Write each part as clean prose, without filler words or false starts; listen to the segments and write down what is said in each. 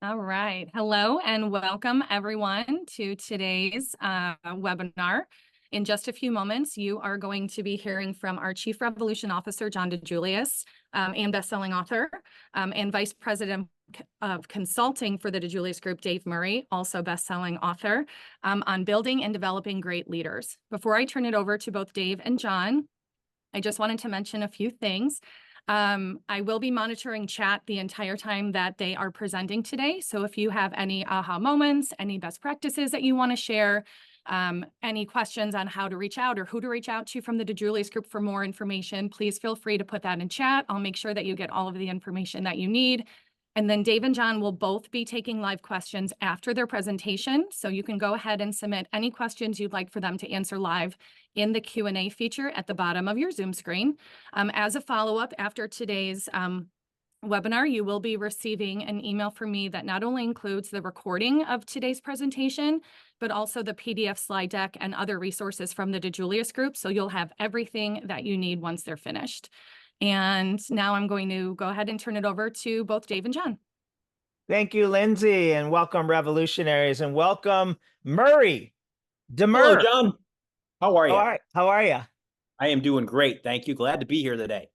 All right. Hello and welcome everyone to today's webinar. In just a few moments, you are going to be hearing from our Chief Revolution Officer, John DiJulius, and best-selling author, and Vice President of Consulting for the DiJulius Group, Dave Murray, also best-selling author, on building and developing great leaders. Before I turn it over to both Dave and John, I just wanted to mention a few things. I will be monitoring chat the entire time that they are presenting today. So if you have any aha moments, any best practices that you want to share, any questions on how to reach out or who to reach out to from the DiJulius Group for more information, please feel free to put that in chat. I'll make sure that you get all of the information that you need. And then Dave and John will both be taking live questions after their presentation. So you can go ahead and submit any questions you'd like for them to answer live in the Q&A feature at the bottom of your Zoom screen. As a follow-up after today's webinar, you will be receiving an email from me that not only includes the recording of today's presentation, but also the PDF slide deck and other resources from the DiJulius Group. So you'll have everything that you need once they're finished. And now I'm going to go ahead and turn it over to both Dave and John. Thank you, Lindsay, and welcome revolutionaries, and welcome Murray. Hello, John. How are you? How are you? I am doing great. Thank you. Glad to be here today.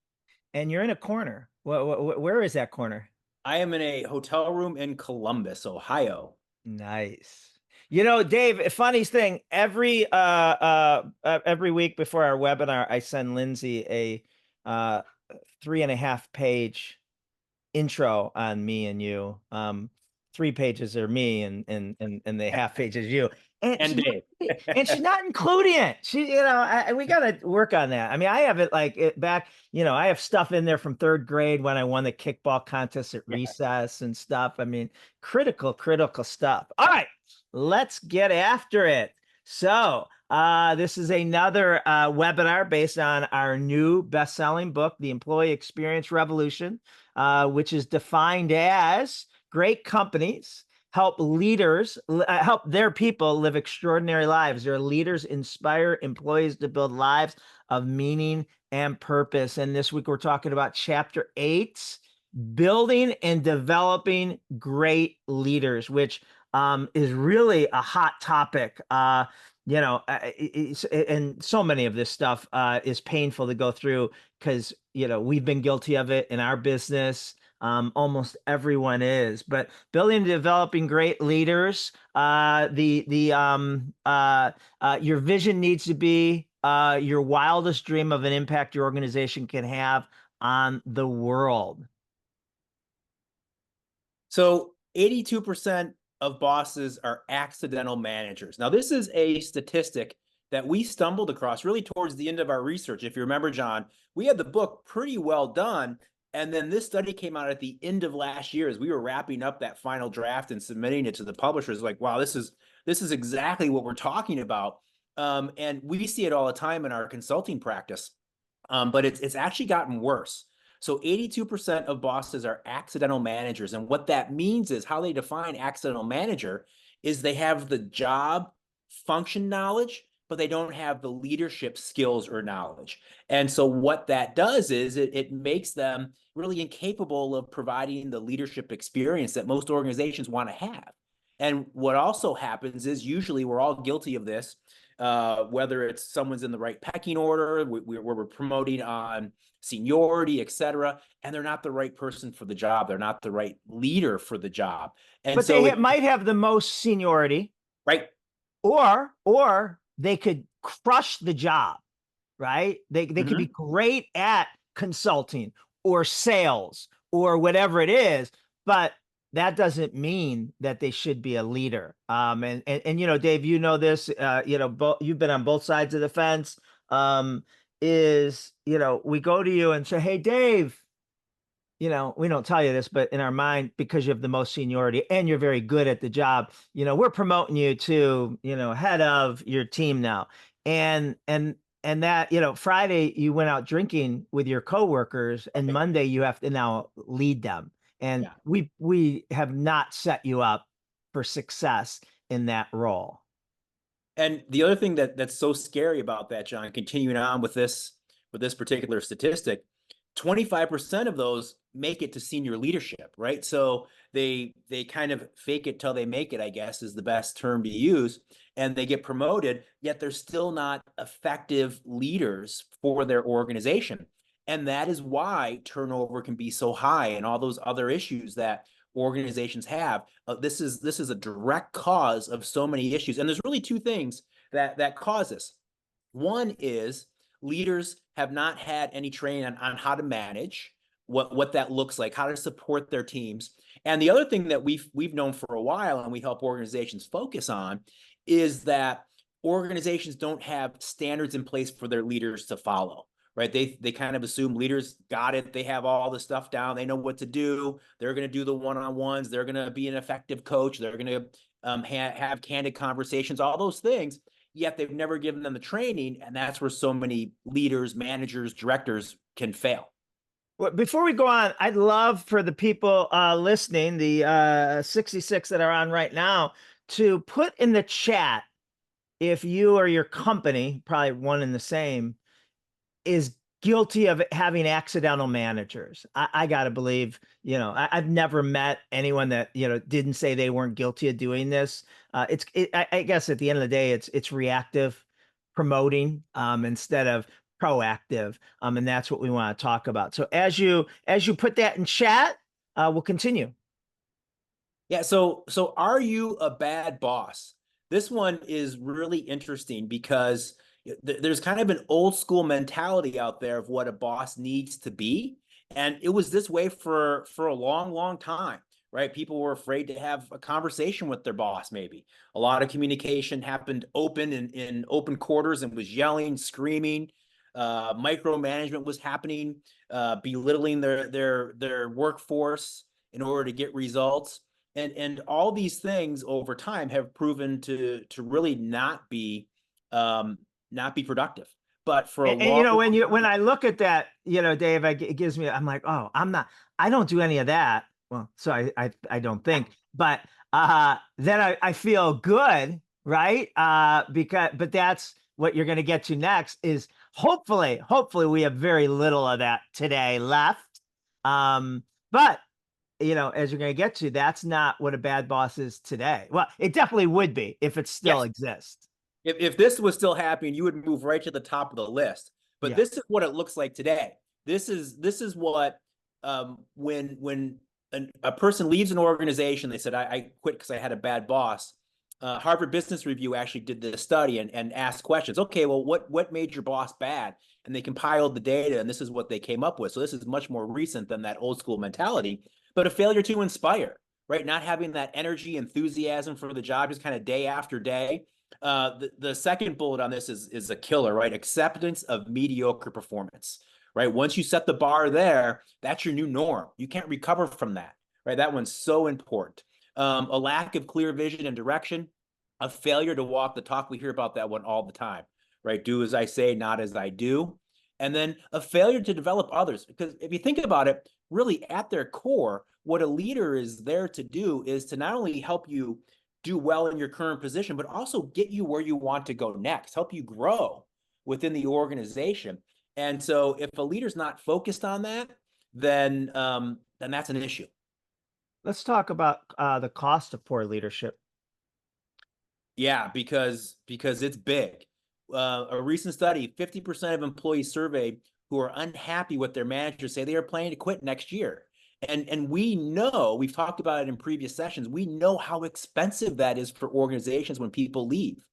And you're in a corner. Where is that corner? I am in a hotel room in Columbus, Ohio. Nice. You know, Dave, funniest thing, every week before our webinar, I send Lindsay a 3.5-page intro on me and you. 3 pages are me and the half page is you. And Dave. And she's not including it. We got to work on that. I mean, I have it back, I have stuff in there from 3rd grade when I won the kickball contest at recess and stuff. I mean, critical stuff. All right, let's get after it. So this is another webinar based on our new best-selling book, The Employee Experience Revolution, which is defined as great companies help their people live extraordinary lives. Their leaders inspire employees to build lives of meaning and purpose. And this week we're talking about Chapter 8, Building and Developing Great Leaders, which is really a hot topic. And so many of this stuff is painful to go through because, we've been guilty of it in our business. Almost everyone is, but building and developing great leaders. Your vision needs to be your wildest dream of an impact your organization can have on the world. So 82% of bosses are accidental managers. Now, this is a statistic that we stumbled across really towards the end of our research. If you remember, John, we had the book pretty well done. And then this study came out at the end of last year as we were wrapping up that final draft and submitting it to the publishers. Like, wow, this is exactly what we're talking about. And we see it all the time in our consulting practice. But it's actually gotten worse. So 82% of bosses are accidental managers. And what that means is how they define accidental manager is they have the job function knowledge, but they don't have the leadership skills or knowledge. And so what that does is it makes them really incapable of providing the leadership experience that most organizations want to have. And what also happens is usually we're all guilty of this, whether it's someone's in the right pecking order, we're promoting on seniority, et cetera, and they're not the right person for the job. They're not the right leader for the job. And but so they might have the most seniority. Right. Or they could crush the job, right? They could be great at consulting or sales or whatever it is, but that doesn't mean that they should be a leader. And Dave, this, you've been on both sides of the fence. We go to you and say, hey, Dave, we don't tell you this, but in our mind, because you have the most seniority and you're very good at the job, we're promoting you to, head of your team now. And that, Friday you went out drinking with your coworkers and Monday you have to now lead them. And we have not set you up for success in that role. And the other thing that's so scary about that, John, continuing on with this particular statistic, 25% of those make it to senior leadership, right? So they kind of fake it till they make it, I guess, is the best term to use. And they get promoted, yet they're still not effective leaders for their organization. And that is why turnover can be so high and all those other issues that organizations have. This is a direct cause of so many issues. And there's really two things that cause this. One is leaders have not had any training on how to manage, what that looks like, how to support their teams. And the other thing that we've known for a while and we help organizations focus on is that organizations don't have standards in place for their leaders to follow, right? They kind of assume leaders got it. They have all the stuff down. They know what to do. They're going to do the one-on-ones. They're going to be an effective coach. They're going to have candid conversations, all those things. Yet they've never given them the training. And that's where so many leaders, managers, directors can fail. Well, before we go on, I'd love for the people listening, the 66 that are on right now, to put in the chat if you or your company, probably one and the same, is guilty of having accidental managers. I got to believe, I've never met anyone that, didn't say they weren't guilty of doing this. I guess at the end of the day, it's reactive promoting instead of proactive. And that's what we want to talk about. So as you put that in chat, we'll continue. Yeah. So are you a bad boss? This one is really interesting because there's kind of an old school mentality out there of what a boss needs to be. And it was this way for a long, long time, right? People were afraid to have a conversation with their boss, maybe. A lot of communication happened open in open quarters and was yelling, screaming. Micromanagement was happening, belittling their workforce in order to get results. And all these things over time have proven to really not be productive. But for a long, when I look at that, Dave, it gives me, I'm like, oh, I don't do any of that. Well, so I don't think, but then I feel good, right? But that's what you're going to get to next is hopefully we have very little of that today left. But as you're going to get to, that's not what a bad boss is today. Well, it definitely would be if it still exists. If this was still happening, you would move right to the top of the list. But this is what it looks like today. This is what when a person leaves an organization, they said, I quit because I had a bad boss. Harvard Business Review actually did this study and asked questions. Okay, well, what made your boss bad? And they compiled the data, and this is what they came up with. So this is much more recent than that old school mentality. But a failure to inspire, right? Not having that energy, enthusiasm for the job, just kind of day after day. The second bullet on this is a killer, right? Acceptance of mediocre performance, right? Once you set the bar there, that's your new norm. You can't recover from that, right? That one's so important. A lack of clear vision and direction, a failure to walk the talk. We hear about that one all the time, right? Do as I say, not as I do. And then a failure to develop others. Because if you think about it, really at their core, what a leader is there to do is to not only help you do well in your current position, but also get you where you want to go next, help you grow within the organization. And so if a leader's not focused on that, then that's an issue. Let's talk about the cost of poor leadership. Yeah, because it's big. A recent study, 50% of employees surveyed who are unhappy with their managers say they are planning to quit next year. And we know, we've talked about it in previous sessions, we know how expensive that is for organizations when people leave,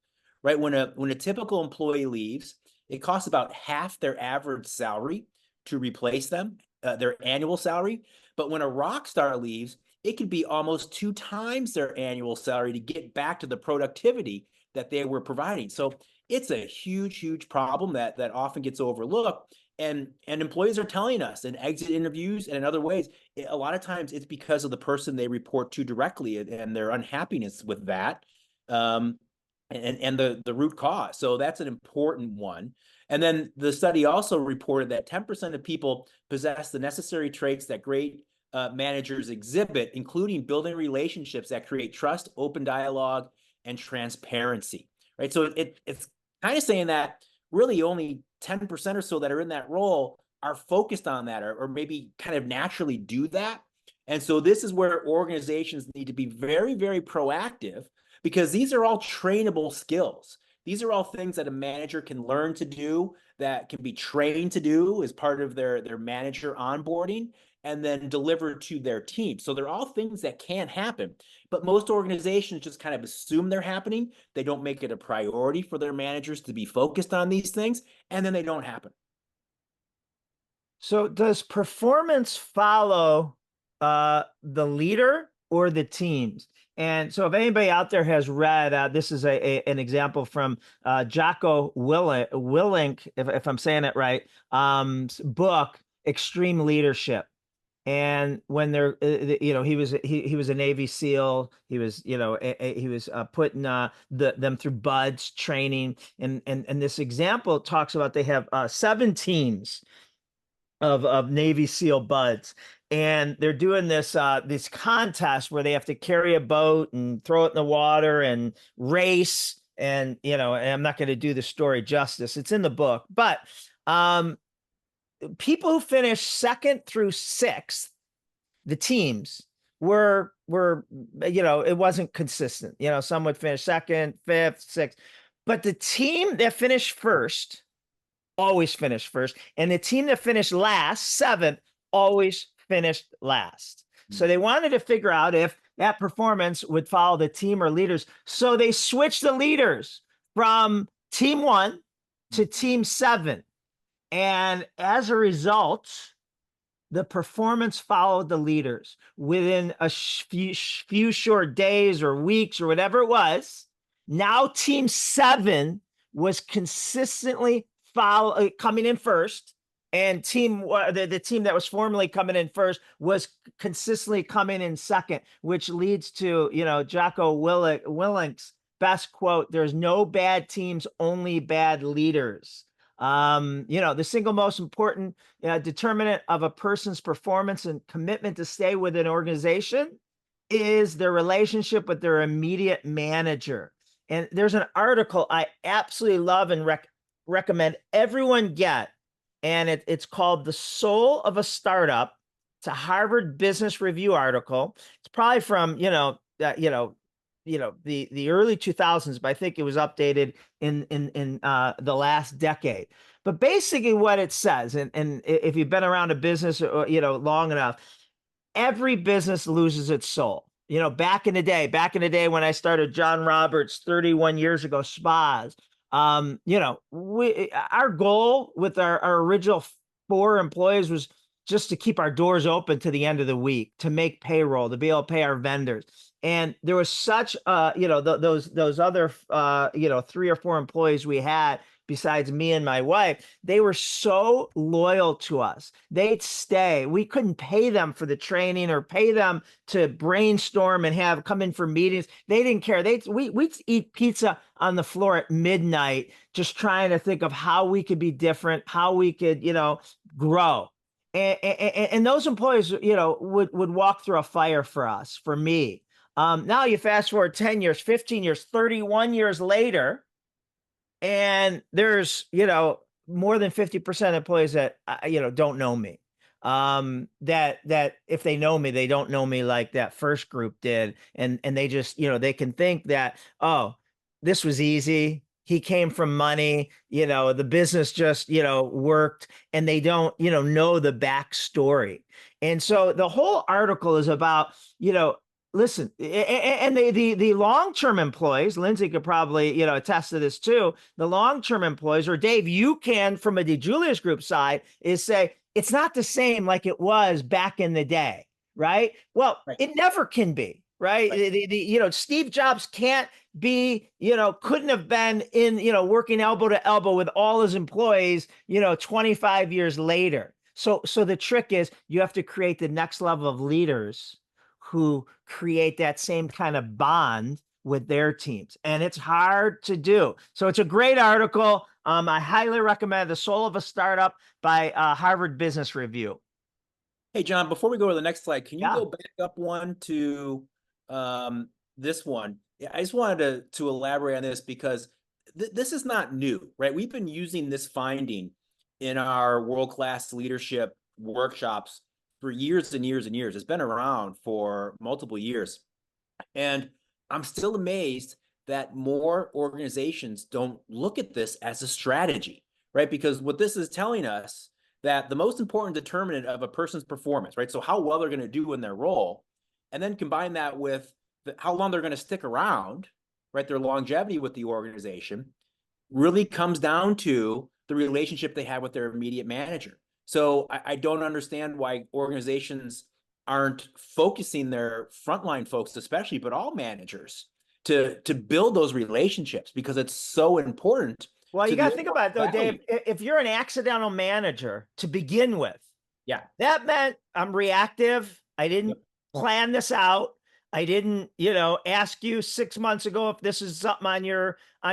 right? When a typical employee leaves, it costs about half their average salary to replace them, their annual salary. But when a rock star leaves, it could be almost 2 times their annual salary to get back to the productivity that they were providing. So it's a huge, huge problem that often gets overlooked. And employees are telling us in exit interviews and in other ways, a lot of times it's because of the person they report to directly and their unhappiness with that, and the root cause. So that's an important one. And then the study also reported that 10% of people possess the necessary traits that great managers exhibit, including building relationships that create trust, open dialogue, and transparency, right? So it's kind of saying that really only 10% or so that are in that role are focused on that, or maybe kind of naturally do that. And so this is where organizations need to be very, very proactive, because these are all trainable skills. These are all things that a manager can learn to do, that can be trained to do as part of their manager onboarding, and then delivered to their team. So they're all things that can happen, but most organizations just kind of assume they're happening. They don't make it a priority for their managers to be focused on these things, and then they don't happen. So does performance follow the leader or the teams? And so if anybody out there has read, this is an example from Jocko Willink, if I'm saying it right, book, Extreme Leadership. And when they're, he was a Navy SEAL. He was, he was putting them through BUDS training, and this example talks about they have 7 teams of Navy SEAL buds, and they're doing this contest where they have to carry a boat and throw it in the water and race. And and I'm not going to do the story justice. It's in the book, but people who finished 2nd through 6th, the teams were it wasn't consistent. Some would finish 2nd, 5th, 6th, but the team that finished 1st always finished 1st, and the team that finished last, 7th, always finished last. So they wanted to figure out if that performance would follow the team or leaders. So they switched the leaders from team 1 to team 7. And as a result, the performance followed the leaders. Within a few short days or weeks or whatever it was, now team 7 was consistently coming in 1st, and the team that was formerly coming in 1st was consistently coming in 2nd, which leads to Jocko Willink's best quote: "There's no bad teams, only bad leaders." The single most important determinant of a person's performance and commitment to stay with an organization is their relationship with their immediate manager. And there's an article I absolutely love and recommend everyone get, and it's called "The Soul of a Startup." It's a Harvard Business Review article. It's probably from the early 2000s, but I think it was updated in the last decade. But basically what it says, and if you've been around a business long enough, every business loses its soul. Back in the day when I started John Roberts 31 years ago, spas, our goal with our original 4 employees was just to keep our doors open to the end of the week, to make payroll, to be able to pay our vendors. And there was such those other 3 or 4 employees we had besides me and my wife. They were so loyal to us. They'd stay. We couldn't pay them for the training or pay them to brainstorm and come in for meetings. They didn't care. We'd eat pizza on the floor at midnight, just trying to think of how we could be different, how we could grow. And those employees would walk through a fire for us, for me. Now you fast forward 10 years, 15 years, 31 years later, and there's more than 50% of employees that don't know me. That if they know me, they don't know me like that first group did, and they just they can think that, oh, this was easy. He came from money, the business just worked, and they don't know the backstory. And so the whole article is about listen, and the long-term employees, Lindsay could probably, attest to this too. The long-term employees, or Dave, you can, from a DiJulius Group side, is say, it's not the same like it was back in the day, right? Well, right. It never can be, right? Steve Jobs can't be, couldn't have been in, working elbow to elbow with all his employees, 25 years later. So the trick is you have to create the next level of leaders who create that same kind of bond with their teams. And it's hard to do. So it's a great article. I highly recommend "The Soul of a Startup" by Harvard Business Review. Hey, John, before we go to the next slide, can you go back up one to this one? Yeah, I just wanted to elaborate on this, because this is not new, right? We've been using this finding in our world-class leadership workshops for years and years and years. It's been around for multiple years. And I'm still amazed that more organizations don't look at this as a strategy, right? Because what this is telling us, that the most important determinant of a person's performance, right? So how well they're going to do in their role, and then combine that with how long they're going to stick around, right? Their longevity with the organization really comes down to the relationship they have with their immediate manager. So I don't understand why organizations aren't focusing their frontline folks, especially, but all managers, to build those relationships, because it's so important. Well, you got to think about it though, value. Dave. If you're an accidental manager to begin with, Yeah, that meant I'm reactive. I didn't plan this out. I didn't, ask you 6 months ago if this is something on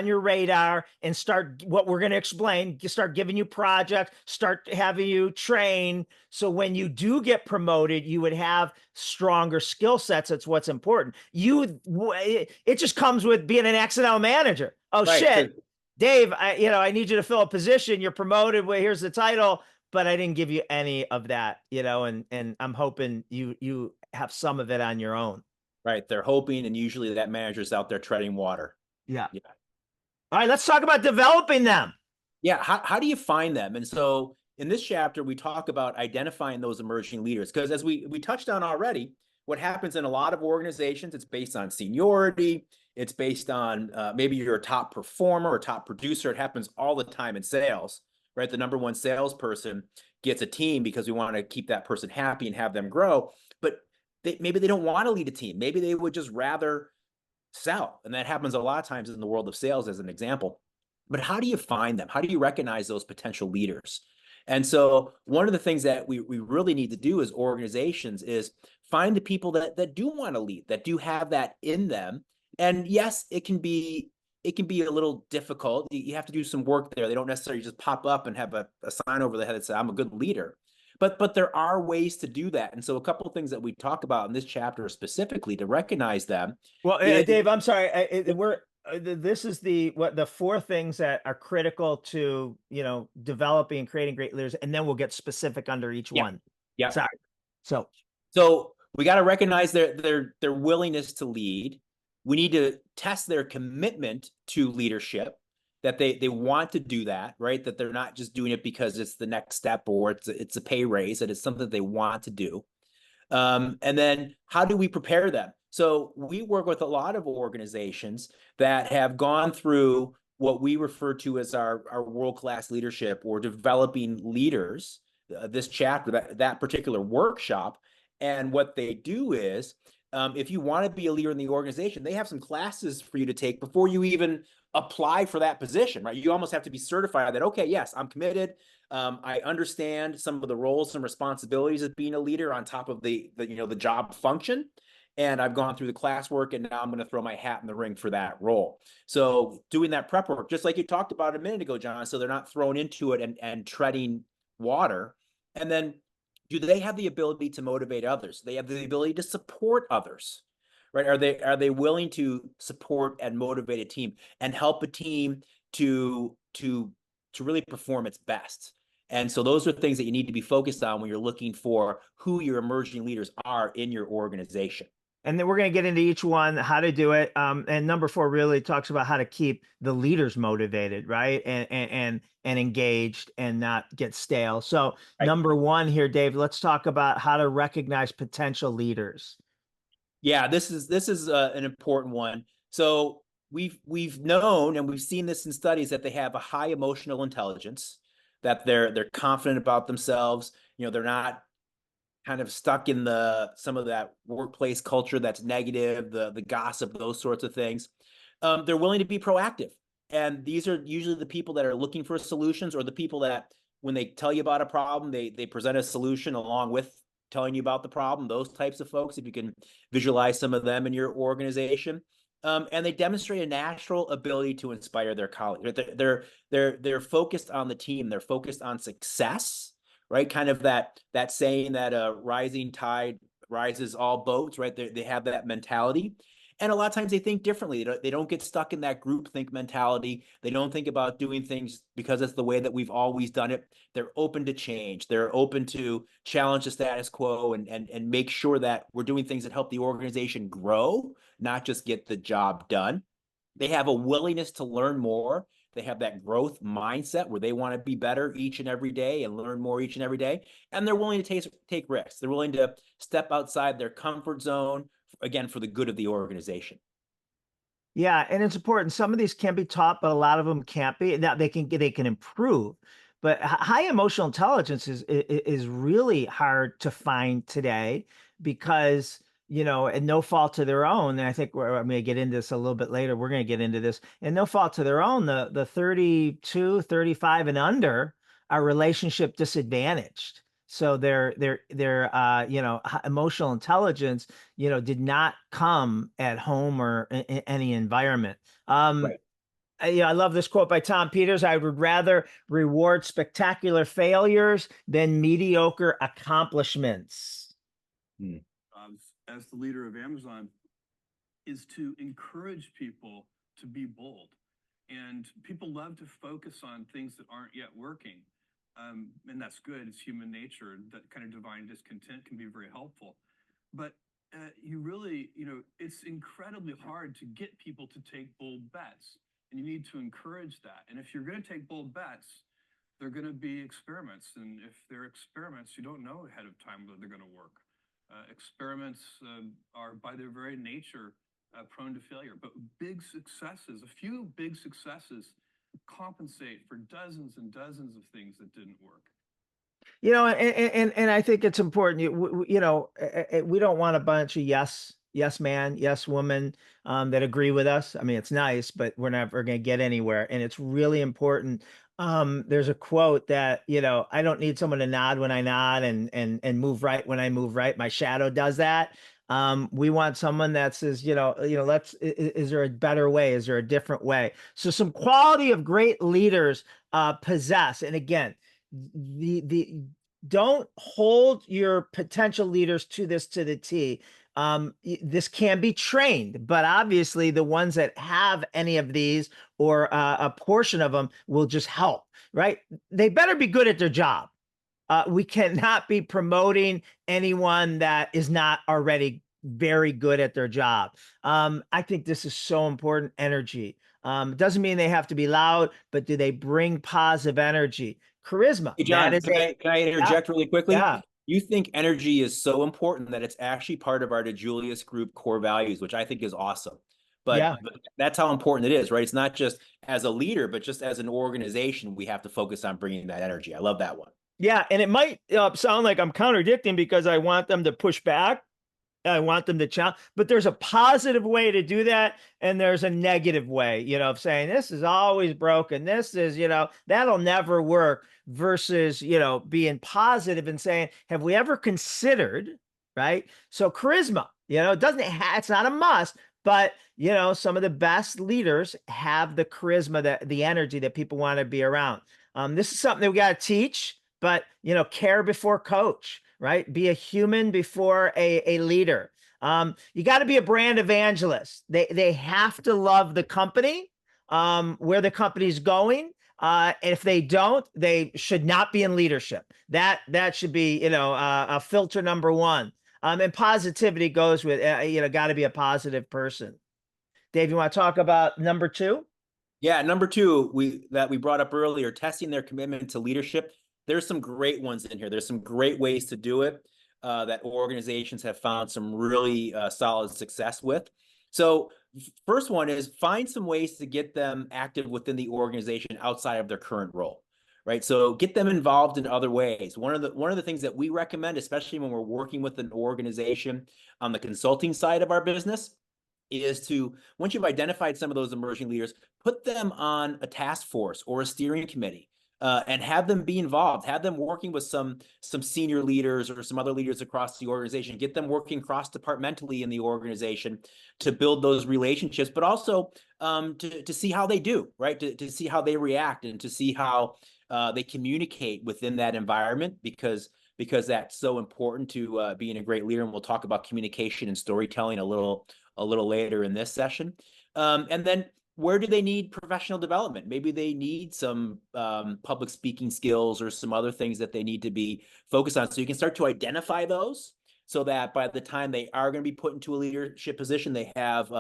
your radar, and start what we're going to explain, start giving you projects, start having you train. So when you do get promoted, you would have stronger skill sets. That's what's important. It just comes with being an accidental manager. Oh, right. shit, Dave, I need you to fill a position. You're promoted. Well, here's the title, but I didn't give you any of that, and I'm hoping you have some of it on your own. Right. They're hoping, and usually that manager's out there treading water. Yeah. Yeah. All right, let's talk about developing them. Yeah. How do you find them? And so in this chapter, we talk about identifying those emerging leaders, because as we touched on already, what happens in a lot of organizations, it's based on seniority. It's based on maybe you're a top performer or top producer. It happens all the time in sales, right? The number one salesperson gets a team because we want to keep that person happy and have them grow. But maybe they don't want to lead a team. Maybe they would just rather sell. And that happens a lot of times in the world of sales, as an example. But how do you find them? How do you recognize those potential leaders? And so one of the things that we really need to do as organizations is find the people that do want to lead, that do have that in them. And yes, it can be a little difficult. You have to do some work there. They don't necessarily just pop up and have a sign over the head that says, I'm a good leader. But there are ways to do that. And so a couple of things that we talk about in this chapter specifically to recognize them. Well, Dave, I'm sorry. This is the 4 things that are critical to, developing and creating great leaders. And then we'll get specific under each one. Yeah. Sorry. So we got to recognize their willingness to lead. We need to test their commitment to leadership, that they want to do that, right? That they're not just doing it because it's the next step or it's a pay raise, that it's something they want to do. And then how do we prepare them? So we work with a lot of organizations that have gone through what we refer to as our world-class leadership or developing leaders, this chapter, that particular workshop. And what they do is, if you want to be a leader in the organization, they have some classes for you to take before you even apply for that position, right? You almost have to be certified that, okay, yes, I'm committed. I understand some of the roles and responsibilities of being a leader on top of the job function. And I've gone through the classwork, and now I'm going to throw my hat in the ring for that role. So doing that prep work, just like you talked about a minute ago, John, so they're not thrown into it and treading water. And then do they have the ability to motivate others? They have the ability to support others, right? Are they willing to support and motivate a team and help a team to really perform its best? And so those are things that you need to be focused on when you're looking for who your emerging leaders are in your organization. And then we're going to get into each one, how to do it. And number 4 really talks about how to keep the leaders motivated, right? And engaged and not get stale. So Right. Number 1 here, Dave, let's talk about how to recognize potential leaders. Yeah, this is an important one. So we've known, and we've seen this in studies, that they have a high emotional intelligence, that they're confident about themselves. They're not kind of stuck in some of that workplace culture that's negative, the gossip, those sorts of things. They're willing to be proactive. And these are usually the people that are looking for solutions, or the people that when they tell you about a problem, they present a solution along with telling you about the problem. Those types of folks, if you can visualize some of them in your organization. And they demonstrate a natural ability to inspire their colleagues. They're focused on the team. They're focused on success, right? Kind of that saying that a rising tide rises all boats, right? They have that mentality. And a lot of times they think differently. They don't get stuck in that groupthink mentality. They don't think about doing things because it's the way that we've always done it. They're open to change. They're open to challenge the status quo and make sure that we're doing things that help the organization grow, not just get the job done. They have a willingness to learn more. They have that growth mindset where they want to be better each and every day and learn more each and every day. And they're willing to take risks. They're willing to step outside their comfort zone, again, for the good of the organization. Yeah, and it's important. Some of these can be taught, but a lot of them can't be. Now they can improve, but high emotional intelligence is really hard to find today because, and no fault to their own. And I think I'm going to get into this a little bit later. We're going to get into this, and no fault to their own. The 32, 35 and under are relationship disadvantaged. So their emotional intelligence, did not come at home or in any environment. Right. I love this quote by Tom Peters. I would rather reward spectacular failures than mediocre accomplishments. As the leader of Amazon, is to encourage people to be bold. And people love to focus on things that aren't yet working. And that's good. It's human nature. That kind of divine discontent can be very helpful. But you really, it's incredibly hard to get people to take bold bets. And you need to encourage that. And if you're going to take bold bets, they're going to be experiments. And if they're experiments, you don't know ahead of time whether they're going to work. Experiments are by their very nature prone to failure. But big successes, a few big successes, compensate for dozens and dozens of things that didn't work. And I think it's important. We don't want a bunch of yes man, yes woman that agree with us. I mean, it's nice, but we're never going to get anywhere. And it's really important. There's a quote that, I don't need someone to nod when I nod and move right when I move right. My shadow does that. We want someone that says, is there a better way? Is there a different way? So some quality of great leaders possess. And again, don't hold your potential leaders to the T. This can be trained, but obviously the ones that have any of these or a portion of them will just help, right? They better be good at their job. We cannot be promoting anyone that is not already very good at their job. I think this is so important. Energy. Doesn't mean they have to be loud, but do they bring positive energy? Charisma. Hey, John, can I interject really quickly? Yeah. You think energy is so important that it's actually part of our DiJulius group core values, which I think is awesome. But that's how important it is, right? It's not just as a leader, but just as an organization, we have to focus on bringing that energy. I love that one. Yeah, and it might sound like I'm contradicting because I want them to push back. I want them to challenge, but there's a positive way to do that. And there's a negative way, of saying this is always broken. This is, that'll never work versus, being positive and saying, have we ever considered, right? So charisma, it's not a must, but, some of the best leaders have the charisma, the energy that people want to be around. This is something that we got to teach, but, care before coach. Right? Be a human before a leader. You got to be a brand evangelist. They have to love the company, where the company's going. If they don't, they should not be in leadership. That should be, a filter number one. And positivity goes with, got to be a positive person. Dave, you want to talk about number two? Yeah, number two, we brought up earlier, testing their commitment to leadership. There's some great ones in here. There's some great ways to do it that organizations have found some really solid success with. So first one is find some ways to get them active within the organization outside of their current role, right? So get them involved in other ways. One of the things that we recommend, especially when we're working with an organization on the consulting side of our business, is to, once you've identified some of those emerging leaders, put them on a task force or a steering committee. And have them be involved, have them working with some senior leaders or some other leaders across the organization, get them working cross-departmentally in the organization to build those relationships, but also to see how they do, right? To see how they react and to see how they communicate within that environment, because because that's so important to being a great leader. And we'll talk about communication and storytelling a little later in this session. And then where do they need professional development? Maybe they need some public speaking skills or some other things that they need to be focused on. So you can start to identify those so that by the time they are going to be put into a leadership position, they have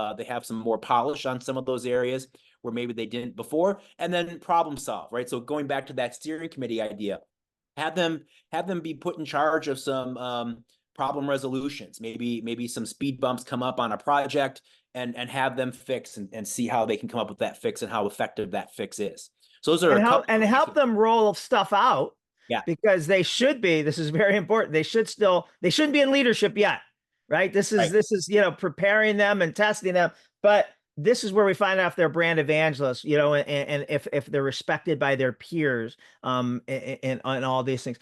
some more polish on some of those areas where maybe they didn't before. And then problem solve, right? So going back to that steering committee idea, have them be put in charge of some problem resolutions. Maybe some speed bumps come up on a project, and have them fix and see how they can come up with that fix and how effective that fix is. So those are help them roll stuff out. Yeah, because they should be. This is very important. They shouldn't be in leadership yet, right? This is preparing them and testing them, but this is where we find out if they're brand evangelists, and if they're respected by their peers, and all these things.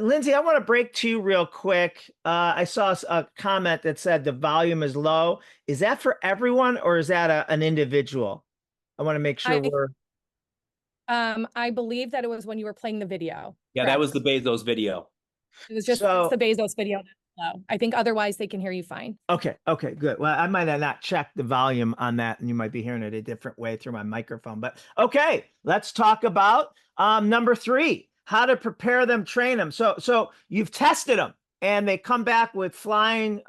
Lindsay, I want to break to you real quick. I saw a comment that said the volume is low. Is that for everyone, or is that an individual? I want to make sure I believe that it was when you were playing the video. Yeah, Correct? that was the Bezos video. It was just the Bezos video. I think otherwise they can hear you fine. Okay, good. Well, I might have not checked the volume on that, and you might be hearing it a different way through my microphone. But okay, let's talk about number 3, how to prepare them, train them. So you've tested them, and they come back with flying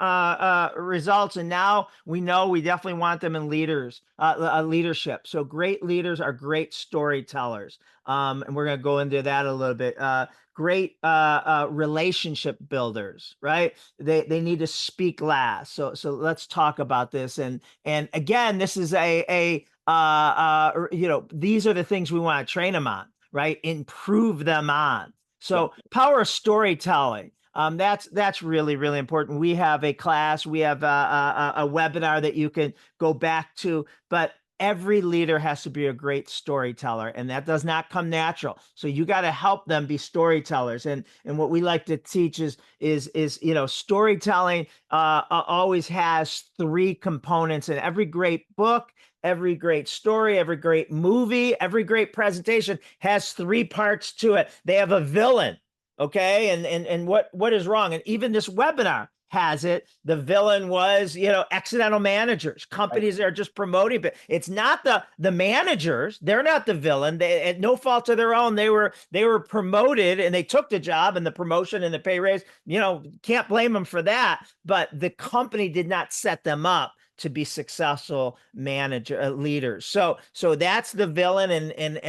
results, and now we know we definitely want them in leadership. So great leaders are great storytellers, and we're going to go into that a little bit. Great relationship builders, right? They need to speak last. So let's talk about this. And again, this is these are the things we want to train them on, right? Improve them on. So power of storytelling. That's really, really important. We have a class, we have a webinar that you can go back to, but every leader has to be a great storyteller, and that does not come natural. So you got to help them be storytellers. And what we like to teach is storytelling always has 3 components, and every great book, every great story, every great movie, every great presentation has 3 parts to it. They have a villain. Okay. And what is wrong? And even this webinar has it. The villain was, accidental managers, companies that are just promoting, but it's not the managers. They're not the villain. They at no fault of their own. They were promoted, and they took the job and the promotion and the pay raise. Can't blame them for that. But the company did not set them up to be successful leaders. So that's the villain, and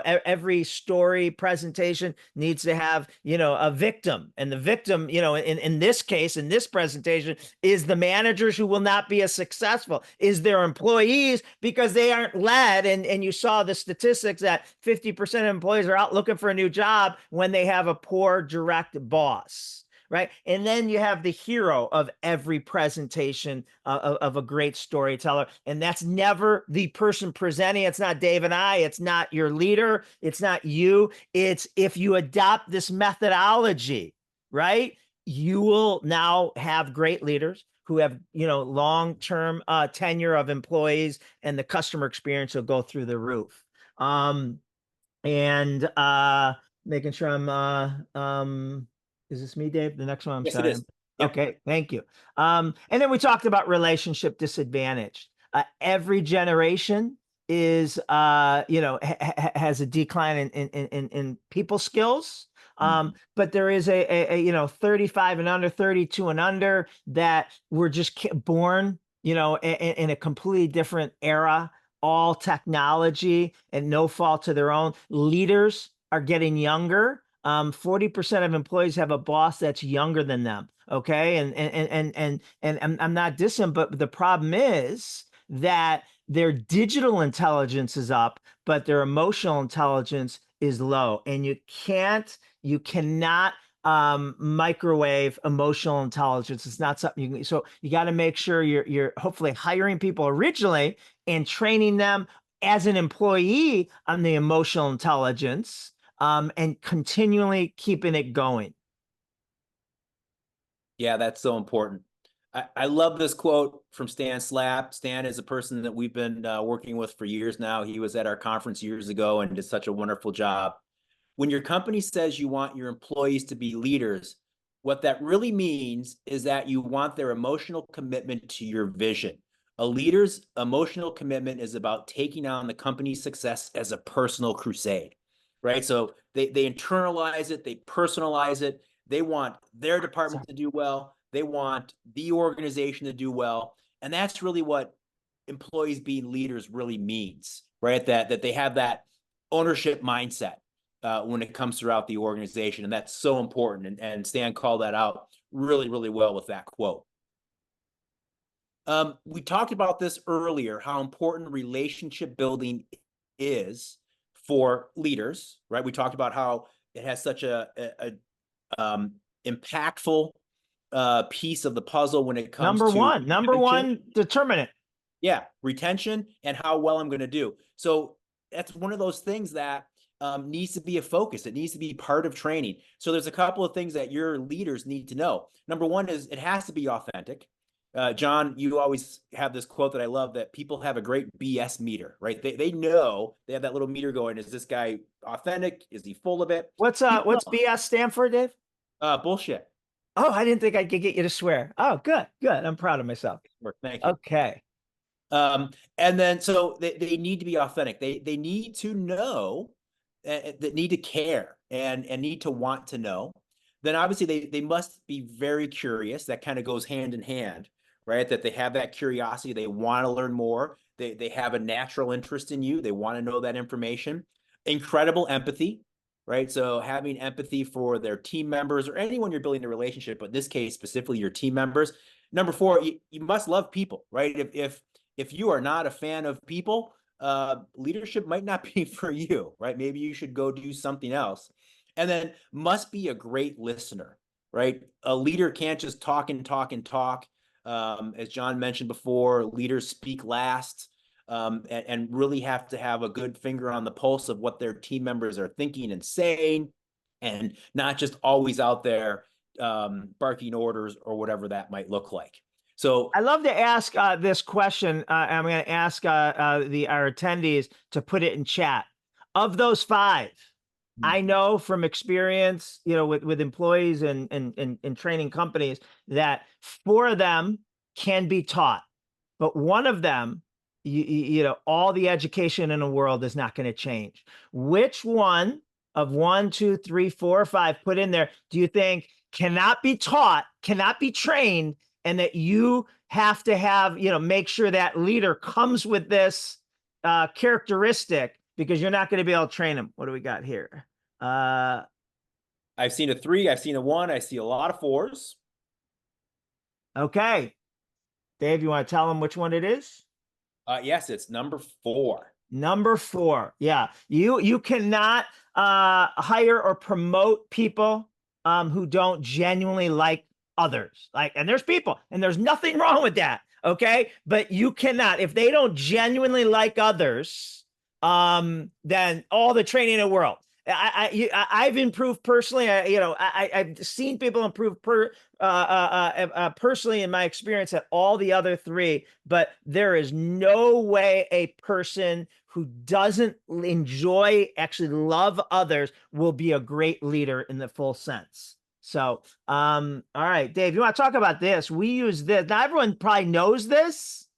every story presentation needs to have a victim, and the victim in this case, in this presentation, is the managers who will not be as successful, is their employees, because they aren't led, and you saw the statistics that 50% of employees are out looking for a new job when they have a poor direct boss. Right. And then you have the hero of every presentation of a great storyteller. And that's never the person presenting. It's not Dave and I. It's not your leader. It's not you. It's if you adopt this methodology, right, you will now have great leaders who have, long-term tenure of employees, and the customer experience will go through the roof. Making sure I'm is this me, Dave? The next one? I'm yes, sorry. it is. Yep. Okay, thank you. And then we talked about relationship disadvantage. Every generation is, has a decline in people skills. But there is a 35 and under, 32 and under, that were just born, in a completely different era, all technology and no fault to their own. Leaders are getting younger. 40% of employees have a boss that's younger than them. Okay. And I'm not dissing, but the problem is that their digital intelligence is up, but their emotional intelligence is low. And you cannot microwave emotional intelligence. It's not something so you got to make sure you're hopefully hiring people originally and training them as an employee on the emotional intelligence, and continually keeping it going. Yeah, that's so important. I love this quote from Stan Slapp. Stan is a person that we've been working with for years now. He was at our conference years ago and did such a wonderful job. When your company says you want your employees to be leaders, what that really means is that you want their emotional commitment to your vision. A leader's emotional commitment is about taking on the company's success as a personal crusade, right? So they internalize it, they personalize it. They want their department to do well. They want the organization to do well. And that's really what employees being leaders really means, right? That they have that ownership mindset when it comes throughout the organization. And that's so important. And Stan called that out really, really well with that quote. We talked about this earlier, how important relationship building is for leaders, right? We talked about how it has such a impactful piece of the puzzle when it comes to number one determinant. Yeah, retention and how well I'm going to do. So that's one of those things that needs to be a focus. It needs to be part of training. So there's a couple of things that your leaders need to know. Number one is it has to be authentic. John, you always have this quote that I love, that people have a great BS meter, right? They know, they have that little meter going. Is this guy authentic? Is he full of it? What's BS stand for, Dave? Bullshit. Oh, I didn't think I could get you to swear. Oh, good. I'm proud of myself. Thank you. Okay. And then, so they need to be authentic. They need to know, that need to care and need to want to know. Then obviously they must be very curious. That kind of goes hand in hand, right? That they have that curiosity. They want to learn more. They have a natural interest in you. They want to know that information. Incredible empathy, right? So having empathy for their team members or anyone you're building a relationship, but in this case, specifically your team members. Number four, you must love people, right? If you are not a fan of people, leadership might not be for you, right? Maybe you should go do something else. And then must be a great listener, right? A leader can't just talk and talk and talk. As John mentioned before, leaders speak last, and really have to have a good finger on the pulse of what their team members are thinking and saying, and not just always out there barking orders or whatever that might look like. So I love to ask this question. I'm going to ask our attendees to put it in chat. Of those five, I know from experience, with employees and training companies, that four of them can be taught, but one of them, all the education in the world is not going to change. Which one of 1, 2, 3, 4, 5 put in there do you think cannot be taught, cannot be trained, and that you have to have, make sure that leader comes with this characteristic, because you're not going to be able to train them? What do we got here? I've seen a 3, I've seen a 1, I see a lot of 4s. Okay. Dave, you want to tell them which one it is? Yes, it's number 4. Number 4. Yeah. You cannot hire or promote people who don't genuinely like others. And there's people, and there's nothing wrong with that. Okay. But you cannot, if they don't genuinely like others, then all the training in the world. I've improved personally. I've seen people improve personally in my experience at all the other 3, but there is no way a person who doesn't actually love others will be a great leader in the full sense. So, all right, Dave, you want to talk about this? We use this. Now, everyone probably knows this,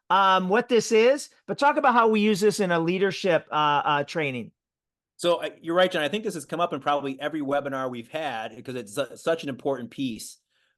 what this is, but talk about how we use this in a leadership training. So you're right, John. I think this has come up in probably every webinar we've had, because it's such an important piece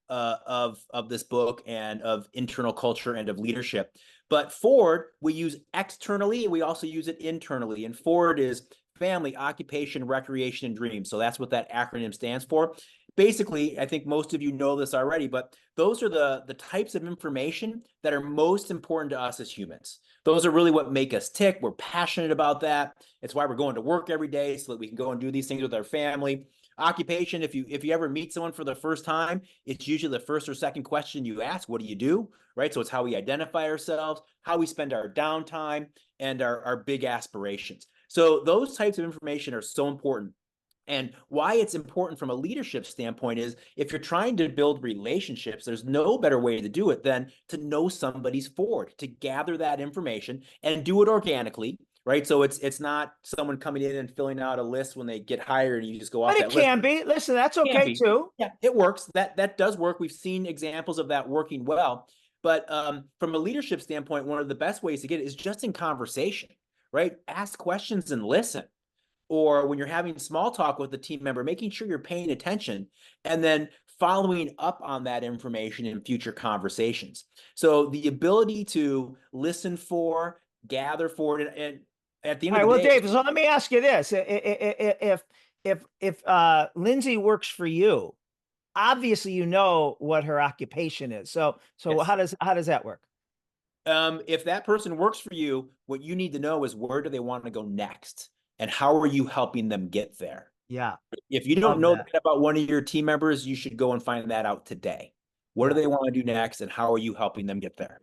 of this book and of internal culture and of leadership. But Ford, we use externally, and we also use it internally. And Ford is family, occupation, recreation, and dreams. So that's what that acronym stands for. Basically, I think most of you know this already, but those are the types of information that are most important to us as humans. Those are really what make us tick. We're passionate about that. It's why we're going to work every day, so that we can go and do these things with our family. Occupation, if you ever meet someone for the first time, it's usually the first or second question you ask. What do you do? Right? So it's how we identify ourselves, how we spend our downtime, and our big aspirations. So those types of information are so important. And why it's important from a leadership standpoint is, if you're trying to build relationships, there's no better way to do it than to know somebody's Ford, to gather that information and do it organically, right? So it's not someone coming in and filling out a list when they get hired and you just go off But it that list. can be. Listen, that's Can okay be. too. Yeah, it works. That does work. We've seen examples of that working well. But from a leadership standpoint, one of the best ways to get it is just in conversation, right? Ask questions and listen. Or when you're having small talk with the team member, making sure you're paying attention and then following up on that information in future conversations. So the ability to listen for, gather for, and at the end All right. of the Well, day, Dave, so let me ask you this. If Lindsay works for you, obviously you know what her occupation is. So yes. how does that work? If that person works for you, what you need to know is where do they want to go next? And how are you helping them get there? Yeah. If you don't Love know that. that about one of your team members, you should go and find that out today. What do Yeah. they want to do next? And how are you helping them get there?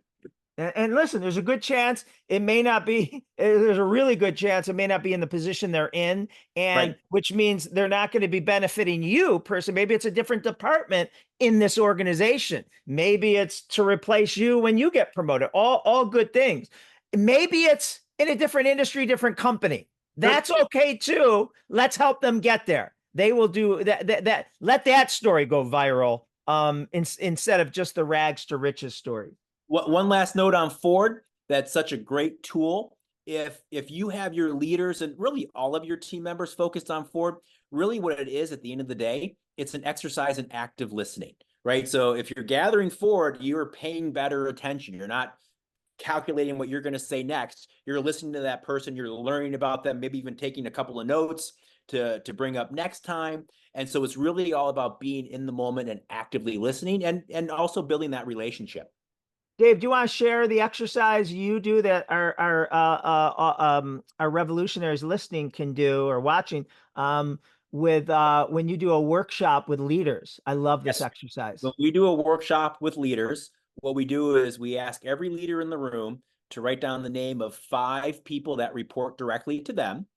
And listen, there's a good chance it may not be, there's a really good chance it may not be in the position they're in. And Right. which means they're not going to be benefiting you person. Maybe it's a different department in this organization. Maybe it's to replace you when you get promoted. All good things. Maybe it's in a different industry, different company. That's okay too. Let's help them get there. They will do that. Let that story go viral. Instead of just the rags to riches story. One last note on Ford. That's such a great tool. If you have your leaders and really all of your team members focused on Ford, really what it is at the end of the day, it's an exercise in active listening, right? So if you're gathering Ford, you're paying better attention. You're not calculating what you're going to say next. You're listening to that person. You're learning about them, maybe even taking a couple of notes to bring up next time. And so it's really all about being in the moment and actively listening and also building that relationship. Dave, do you want to share the exercise you do that our revolutionaries listening can do or watching with when you do a workshop with leaders? I love this Yes. exercise. When we do a workshop with leaders, what we do is we ask every leader in the room to write down the name of 5 people that report directly to them.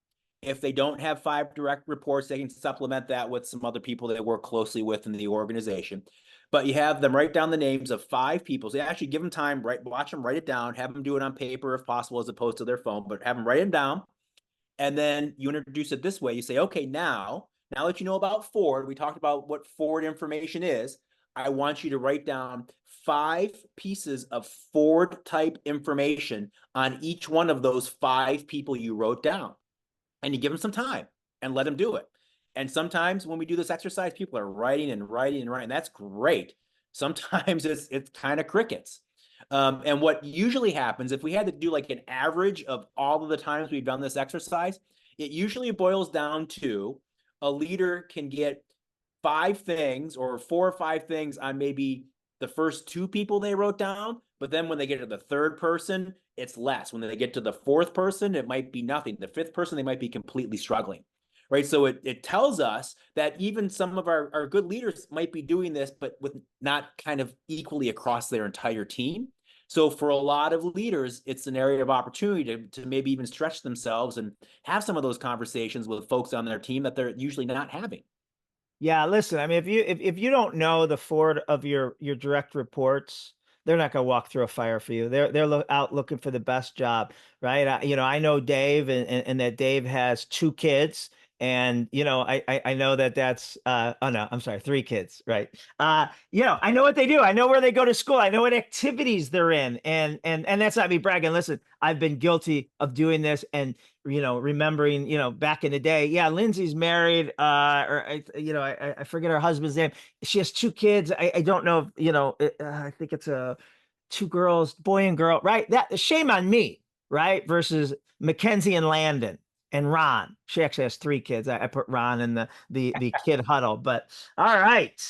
If they don't have 5 direct reports, they can supplement that with some other people that they work closely with in the organization. But you have them write down the names of 5 people. So you actually give them time, watch them write it down, have them do it on paper if possible, as opposed to their phone, but have them write them down. And then you introduce it this way. You say, okay, now that you know about Ford, we talked about what Ford information is. I want you to write down 5 pieces of Ford type information on each one of those 5 people you wrote down. And you give them some time and let them do it. And sometimes when we do this exercise, people are writing and writing and writing. That's great. Sometimes it's kind of crickets. And what usually happens, if we had to do like an average of all of the times we've done this exercise, it usually boils down to a leader can get 5 things or 4 or 5 things on maybe the first 2 people they wrote down. But then when they get to the 3rd person, it's less. When they get to the 4th person, it might be nothing. The 5th person, they might be completely struggling, right? So it tells us that even some of our good leaders might be doing this, but with not kind of equally across their entire team. So for a lot of leaders, it's an area of opportunity to maybe even stretch themselves and have some of those conversations with folks on their team that they're usually not having. Yeah, listen, I mean, if you don't know the Ford of your direct reports, they're not going to walk through a fire for you. They're out looking for the best job, right? I know Dave, and that Dave has 2 kids, and I know that's oh no, I'm sorry, 3 kids, right? I know what they do. I know where they go to school. I know what activities they're in, and that's not me bragging. Listen, I've been guilty of doing this, and remembering, back in the day, yeah, Lindsay's married, or I forget her husband's name. She has 2 kids. I don't know if, I think it's 2 girls, boy and girl, right? That shame on me, right? Versus Mackenzie and Landon and Ron. She actually has 3 kids. I put Ron in the kid huddle, but all right.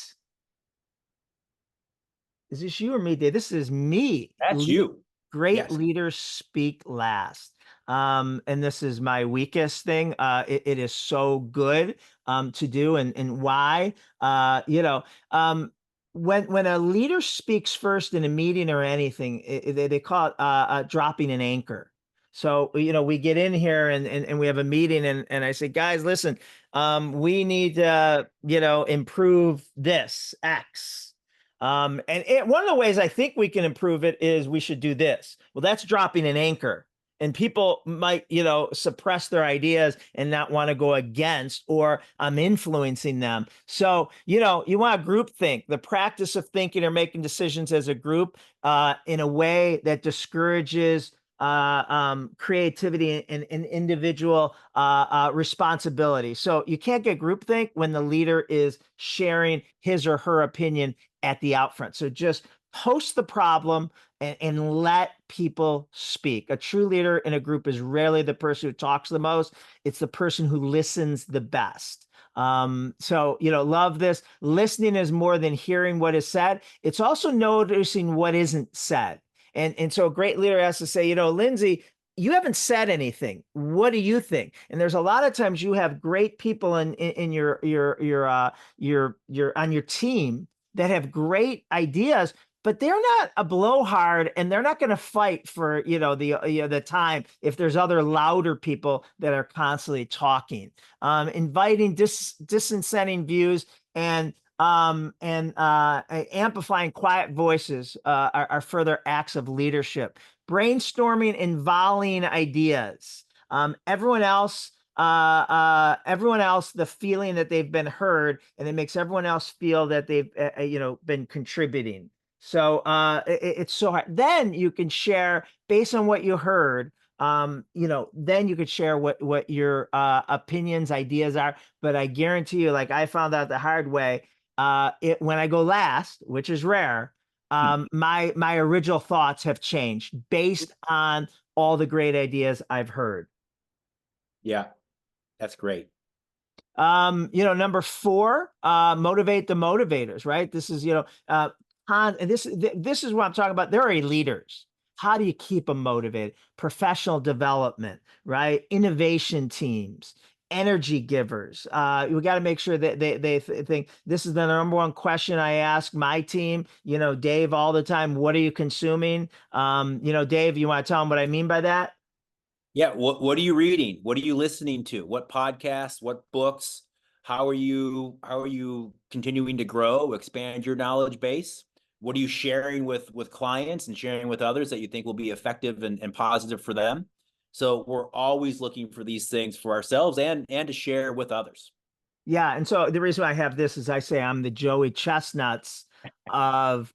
Is this you or me, Dave? This is me. That's you. Great Yes. leaders speak last. And this is my weakest thing. It is so good to do, and why? When a leader speaks first in a meeting or anything, they call it dropping an anchor. So we get in here and we have a meeting, and I say, guys, listen, we need to improve this X. One of the ways I think we can improve it is we should do this. Well, that's dropping an anchor. And people might, suppress their ideas and not want to go against, or I'm influencing them. So, you want group think, the practice of thinking or making decisions as a group in a way that discourages creativity and individual responsibility. So you can't get groupthink when the leader is sharing his or her opinion at the out front. So just post the problem and let people speak. A true leader in a group is rarely the person who talks the most. It's the person who listens the best. So, love this. Listening is more than hearing what is said. It's also noticing what isn't said. And so a great leader has to say, Lindsay, you haven't said anything. What do you think? And there's a lot of times you have great people in your on your team that have great ideas, but they're not a blowhard, and they're not going to fight for the time if there's other louder people that are constantly talking. Inviting disincenting views and amplifying quiet voices are further acts of leadership. Brainstorming and volleying ideas. Everyone else, the feeling that they've been heard, and it makes everyone else feel that they've, been contributing. So it's so hard. Then you can share based on what you heard. Then you could share what your opinions, ideas are. But I guarantee you, like I found out the hard way, when I go last, which is rare, my original thoughts have changed based on all the great ideas I've heard. Yeah, that's great. Number 4, motivate the motivators, right? This is, and this is what I'm talking about. There are leaders. How do you keep them motivated? Professional development, right? Innovation teams, energy givers. We got to make sure that they think this is the number one question I ask my team. Dave, all the time. What are you consuming? Dave, you want to tell them what I mean by that? Yeah. What are you reading? What are you listening to? What podcasts? What books? How are you continuing to grow, expand your knowledge base? What are you sharing with clients and sharing with others that you think will be effective and positive for them? So we're always looking for these things for ourselves and to share with others. Yeah, and so the reason I have this is I say I'm the Joey Chestnuts of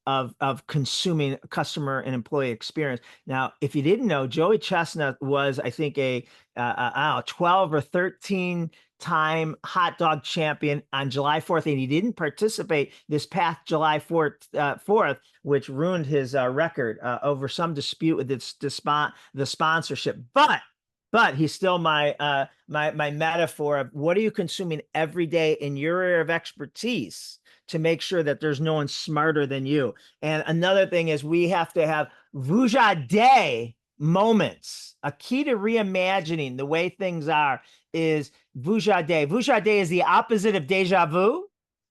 consuming customer and employee experience. Now, if you didn't know, Joey Chestnut was, I think, a I don't know, 12 or 13 time hot dog champion on July 4th, and he didn't participate this past July 4th, which ruined his record over some dispute with the sponsorship. But he's still my my metaphor of what are you consuming every day in your area of expertise to make sure that there's no one smarter than you. And another thing is we have to have vujade moments. A key to reimagining the way things are is vujade. Vujade is the opposite of deja vu.